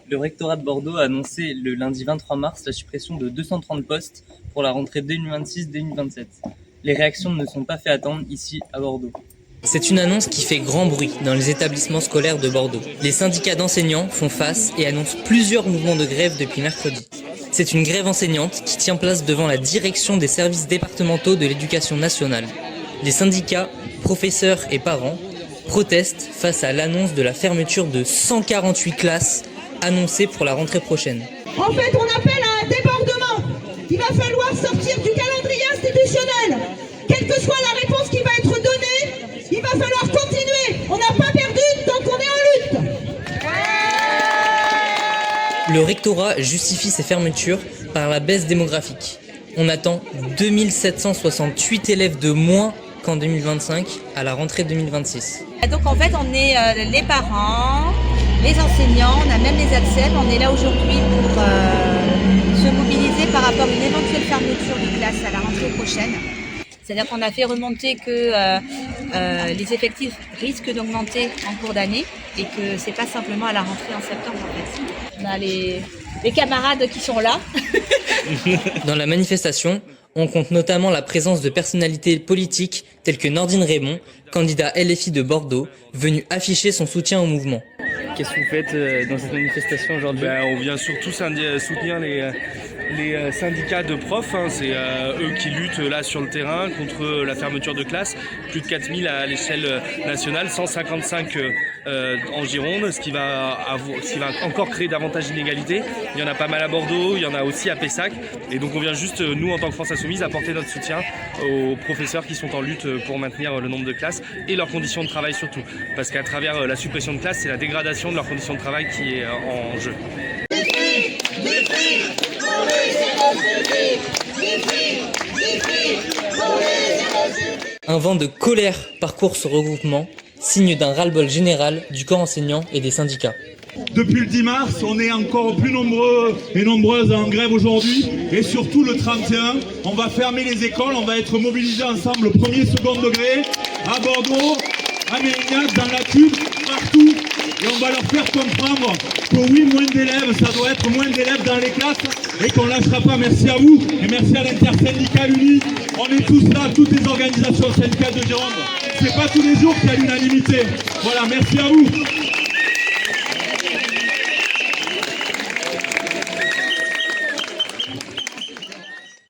Le rectorat de Bordeaux a annoncé le lundi 23 mars la suppression de 230 postes pour la rentrée 2026-2027. Les réactions ne sont pas fait attendre ici à Bordeaux. C'est une annonce qui fait grand bruit dans les établissements scolaires de Bordeaux. Les syndicats d'enseignants font face et annoncent plusieurs mouvements de grève depuis mercredi. C'est une grève enseignante qui tient place devant la direction des services départementaux de l'éducation nationale. Les syndicats, professeurs et parents protestent face à l'annonce de la fermeture de 148 classes annoncée pour la rentrée prochaine. En fait, on appelle à un débordement. Il va falloir sortir du calendrier institutionnel. Quelle que soit la réponse qui va être donnée, il va falloir continuer. On n'a pas perdu tant qu'on est en lutte. Le rectorat justifie ces fermetures par la baisse démographique. On attend 2768 élèves de moins qu'en 2025 à la rentrée 2026. Donc en fait, on est les parents, les enseignants, on a même les ATSEM. On est là aujourd'hui pour se mobiliser par rapport à une éventuelle fermeture de classe à la rentrée prochaine. C'est-à-dire qu'on a fait remonter que les effectifs risquent d'augmenter en cours d'année et que c'est pas simplement à la rentrée en septembre en fait. On a les camarades qui sont là. Dans la manifestation, on compte notamment la présence de personnalités politiques telles que Nordine Raymond, candidat LFI de Bordeaux, venu afficher son soutien au mouvement. Qu'est-ce que vous faites dans cette manifestation aujourd'hui? On vient surtout soutenir les syndicats de profs, hein. C'est eux qui luttent là sur le terrain contre la fermeture de classes. Plus de 4000 à l'échelle nationale, 155 en Gironde, ce qui va encore créer davantage d'inégalités. Il y en a pas mal à Bordeaux, il y en a aussi à Pessac. Et donc on vient juste, nous en tant que France Insoumise, apporter notre soutien aux professeurs qui sont en lutte pour maintenir le nombre de classes et leurs conditions de travail surtout. Parce qu'à travers la suppression de classes, c'est la dégradation de leurs conditions de travail qui est en jeu. Un vent de colère parcourt ce regroupement, signe d'un ras-le-bol général du corps enseignant et des syndicats. Depuis le 10 mars, on est encore plus nombreux et nombreuses en grève aujourd'hui. Et surtout le 31, on va fermer les écoles, on va être mobilisés ensemble au premier, second degré, à Bordeaux, à Mérignac, dans la Tube, partout. Et on va leur faire comprendre que oui, moins d'élèves, ça doit être moins d'élèves dans les classes et qu'on ne lâchera pas. Merci à vous et merci à l'intersyndicale unie. On est tous là, toutes les organisations syndicales de Gironde. C'est pas tous les jours qu'il y a l'unanimité. Voilà, merci à vous.